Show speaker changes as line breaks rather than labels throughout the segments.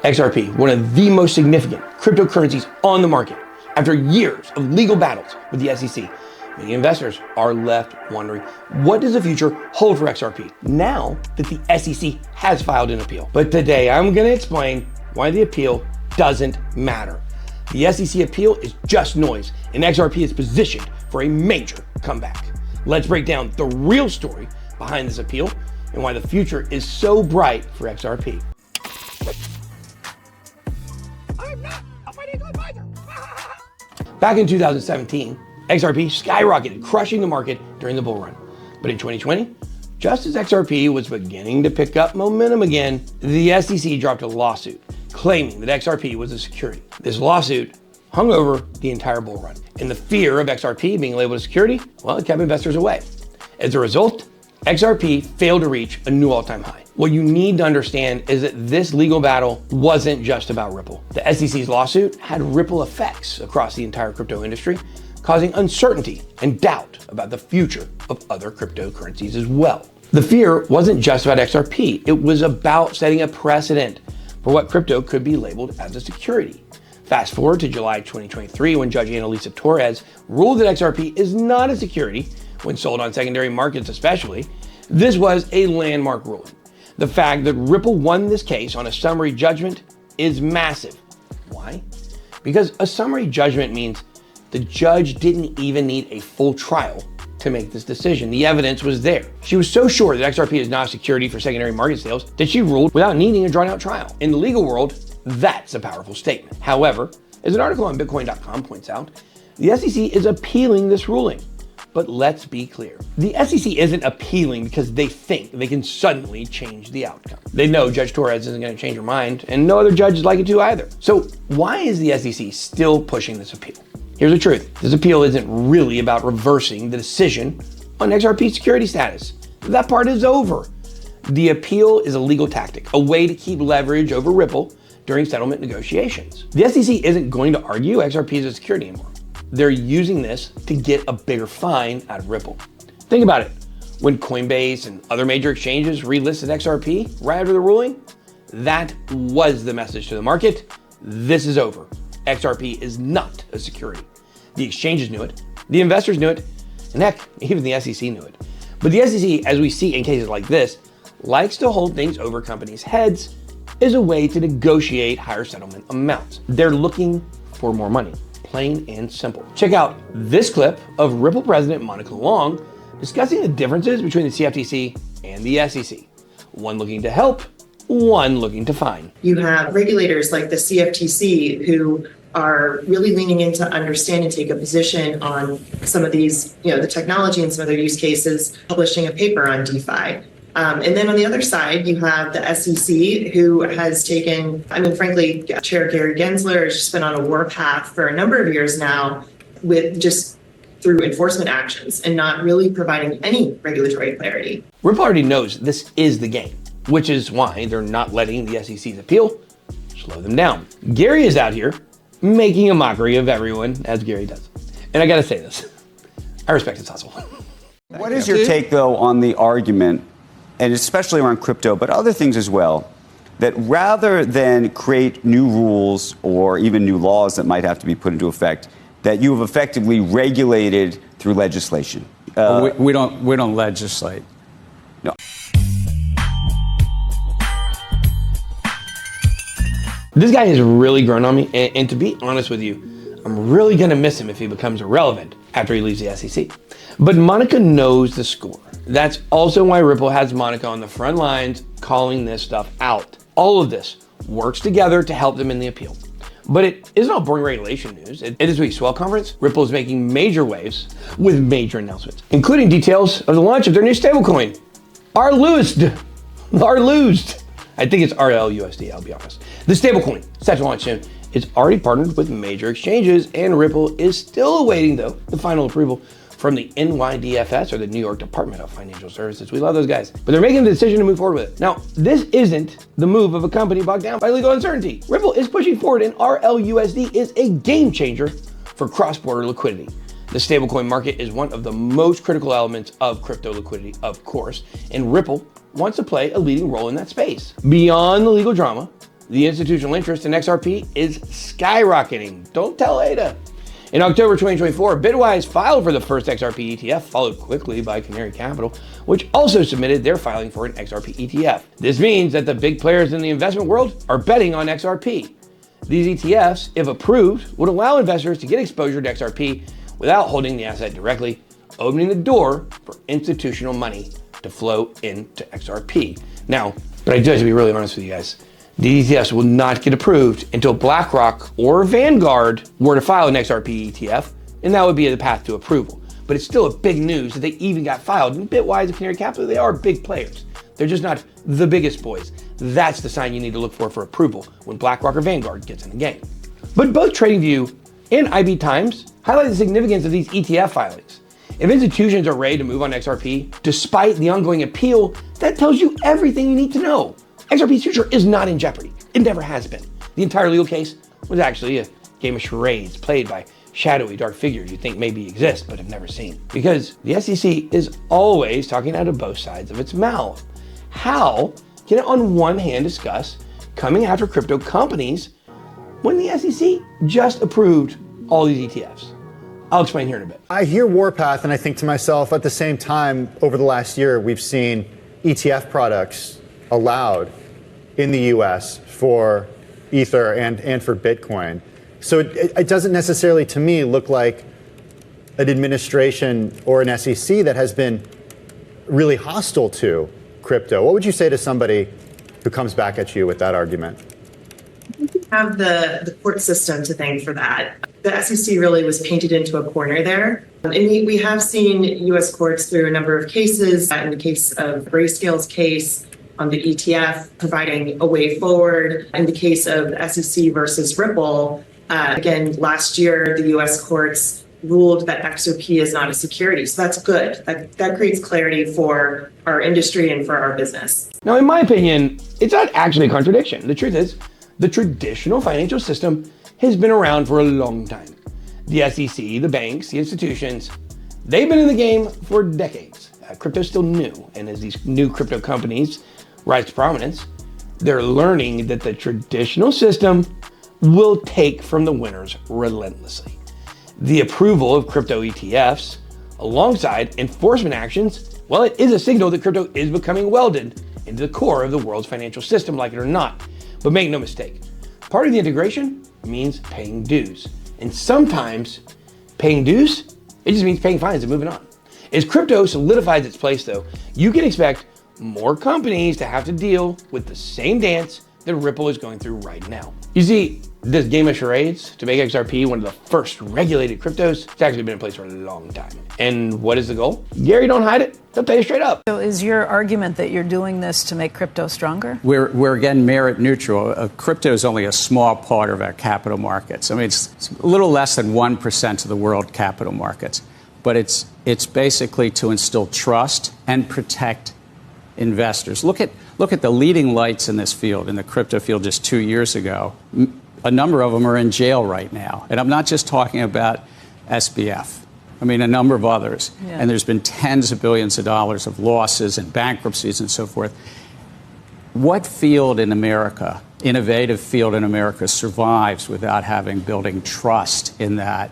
XRP, one of the most significant cryptocurrencies on the market, after years of legal battles with the SEC, many investors are left wondering, what does the future hold for XRP now that the SEC has filed an appeal? But today I'm going to explain why the appeal doesn't matter. The SEC appeal is just noise, and XRP is positioned for a major comeback. Let's break down the real story behind this appeal and why the future is so bright for XRP. I'm not a financial advisor. Back in 2017, XRP skyrocketed, crushing the market during the bull run. But in 2020, just as XRP was beginning to pick up momentum again, the SEC dropped a lawsuit claiming that XRP was a security. This lawsuit hung over the entire bull run, and the fear of XRP being labeled a security, well, it kept investors away. As a result, XRP failed to reach a new all-time high. What you need to understand is that this legal battle wasn't just about Ripple. The SEC's lawsuit had ripple effects across the entire crypto industry, causing uncertainty and doubt about the future of other cryptocurrencies as well. The fear wasn't just about XRP, it was about setting a precedent for what crypto could be labeled as a security. Fast forward to July 2023, when Judge Torres ruled that XRP is not a security when sold on secondary markets especially. This was a landmark ruling. The fact that Ripple won this case on a summary judgment is massive. Why? Because a summary judgment means the judge didn't even need a full trial to make this decision. The evidence was there. She was so sure that XRP is not a security for secondary market sales that she ruled without needing a drawn-out trial. In the legal world, that's a powerful statement. However, as an article on Bitcoin.com points out, the SEC is appealing this ruling. But let's be clear. The SEC isn't appealing because they think they can suddenly change the outcome. They know Judge Torres isn't going to change her mind, and no other judge is likely to either. So why is the SEC still pushing this appeal? Here's the truth. This appeal isn't really about reversing the decision on XRP security status. That part is over. The appeal is a legal tactic, a way to keep leverage over Ripple during settlement negotiations. The SEC isn't going to argue XRP is a security anymore. They're using this to get a bigger fine out of Ripple. Think about it. When Coinbase and other major exchanges relisted XRP right after the ruling, that was the message to the market. This is over. XRP is not a security. The exchanges knew it, the investors knew it, and heck, even the SEC knew it. But the SEC, as we see in cases like this, likes to hold things over companies' heads as a way to negotiate higher settlement amounts. They're looking for more money. Plain and simple. Check out this clip of Ripple President Monica Long discussing the differences between the CFTC and the SEC. One looking to help, one looking to fine.
You have regulators like the CFTC who are really leaning in to understand and take a position on some of these, the technology and some of their use cases, publishing a paper on DeFi. And then on the other side, you have the SEC, who has taken, frankly, Chair Gary Gensler has just been on a warpath for a number of years now with just through enforcement actions and not really providing any regulatory clarity.
Ripple already knows this is the game, which is why they're not letting the SEC's appeal slow them down. Gary is out here making a mockery of everyone, as Gary does. And I gotta say this, I respect his hustle.
What is your take, though, on the argument, and especially around crypto, but other things as well, that rather than create new rules or even new laws that might have to be put into effect, that you have effectively regulated through legislation?
We don't legislate.
No.
This guy has really grown on me, and to be honest with you, I'm really gonna miss him if he becomes irrelevant after he leaves the SEC. But Monica knows the score. That's also why Ripple has Monica on the front lines calling this stuff out. All of this works together to help them in the appeal. But it isn't all boring regulation news. At this week's Swell Conference, Ripple is making major waves with major announcements, including details of the launch of their new stablecoin, RLUSD. I think it's RLUSD, I'll be honest. The stablecoin, set to launch soon, is already partnered with major exchanges, and Ripple is still awaiting, though, the final approval from the NYDFS, or the New York Department of Financial Services. We love those guys, but they're making the decision to move forward with it. Now, this isn't the move of a company bogged down by legal uncertainty. Ripple is pushing forward, and RLUSD is a game changer for cross-border liquidity. The stablecoin market is one of the most critical elements of crypto liquidity, of course, and Ripple wants to play a leading role in that space. Beyond the legal drama, the institutional interest in XRP is skyrocketing. Don't tell Ada. In October 2024, Bitwise filed for the first XRP ETF, followed quickly by Canary Capital, which also submitted their filing for an XRP ETF. This means that the big players in the investment world are betting on XRP. These ETFs, if approved, would allow investors to get exposure to XRP without holding the asset directly, opening the door for institutional money to flow into XRP. Now, but I do have to be really honest with you guys. These ETFs will not get approved until BlackRock or Vanguard were to file an XRP ETF, and that would be the path to approval. But it's still a big news that they even got filed. And Bitwise and Canary Capital, they are big players. They're just not the biggest boys. That's the sign you need to look for approval when BlackRock or Vanguard gets in the game. But both TradingView and IB Times highlight the significance of these ETF filings. If institutions are ready to move on XRP, despite the ongoing appeal, that tells you everything you need to know. XRP's future is not in jeopardy. It never has been. The entire legal case was actually a game of charades played by shadowy dark figures you think maybe exist but have never seen. Because the SEC is always talking out of both sides of its mouth. How can it on one hand discuss coming after crypto companies when the SEC just approved all these ETFs? I'll explain here in a bit.
I hear Warpath and I think to myself, at the same time, over the last year, we've seen ETF products allowed in the US for Ether and for Bitcoin. So it doesn't necessarily, to me, look like an administration or an SEC that has been really hostile to crypto. What would you say to somebody who comes back at you with that argument?
Have the court system to thank for that. The SEC really was painted into a corner there. And we have seen US courts through a number of cases, in the case of Grayscale's case, on the ETF, providing a way forward. In the case of the SEC versus Ripple, again, last year, the US courts ruled that XRP is not a security. So that's good. That creates clarity for our industry and for our business.
Now, in my opinion, it's not actually a contradiction. The truth is, the traditional financial system has been around for a long time. The SEC, the banks, the institutions, they've been in the game for decades. Crypto's still new, and as these new crypto companies rise to prominence, they're learning that the traditional system will take from the winners relentlessly. The approval of crypto ETFs, alongside enforcement actions, well, it is a signal that crypto is becoming welded into the core of the world's financial system, like it or not. But make no mistake, part of the integration means paying dues. And sometimes paying dues, it just means paying fines and moving on. As crypto solidifies its place, though, you can expect more companies to have to deal with the same dance that Ripple is going through right now. You see, this game of charades to make XRP one of the first regulated cryptos, it's actually been in place for a long time. And what is the goal? Gary, don't hide it. He'll tell you straight up.
So is your argument that you're doing this to make crypto stronger?
We're again merit neutral. Crypto is only a small part of our capital markets. I mean, it's a little less than 1% of the world capital markets, but it's basically to instill trust and protect investors. Look at the leading lights in this field, in the crypto field, just 2 years ago. A number of them are in jail right now, and I'm not just talking about SBF. I mean, a number of others. Yeah. And there's been tens of billions of dollars of losses and bankruptcies and so forth. What field in America, innovative field in America, survives without building trust in that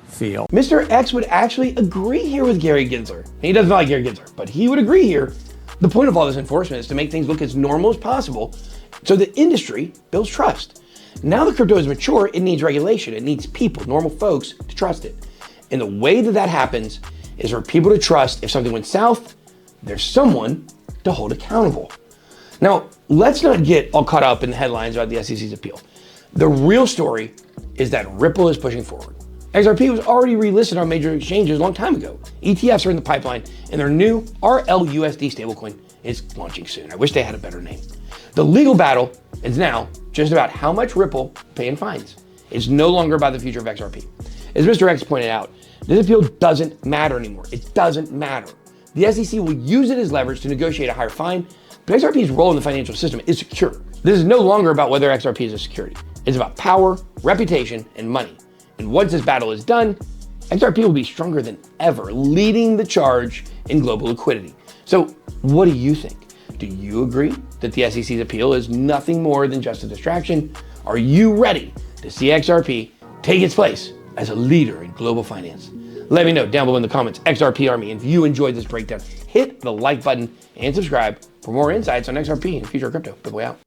field?
Mr. X would actually agree here with Gary Gensler. He doesn't like Gary Gensler, but he would agree here. The point of all this enforcement is to make things look as normal as possible so the industry builds trust. Now that crypto is mature, it needs regulation. It needs people, normal folks, to trust it. And the way that happens is for people to trust if something went south, there's someone to hold accountable. Now, let's not get all caught up in the headlines about the SEC's appeal. The real story is that Ripple is pushing forward. XRP was already relisted on major exchanges a long time ago. ETFs are in the pipeline, and their new RLUSD stablecoin is launching soon. I wish they had a better name. The legal battle is now just about how much Ripple pay in fines. It's no longer about the future of XRP. As Mr. X pointed out, this appeal doesn't matter anymore. It doesn't matter. The SEC will use it as leverage to negotiate a higher fine, but XRP's role in the financial system is secure. This is no longer about whether XRP is a security. It's about power, reputation, and money. And once this battle is done, XRP will be stronger than ever, leading the charge in global liquidity. So what do you think? Do Do you agree that the SEC's appeal is nothing more than just a distraction? Are you ready to see XRP take its place as a leader in global finance? Let me know down below in the comments, XRP Army. And if you enjoyed this breakdown, hit the like button and subscribe for more insights on XRP and future crypto. Big way out.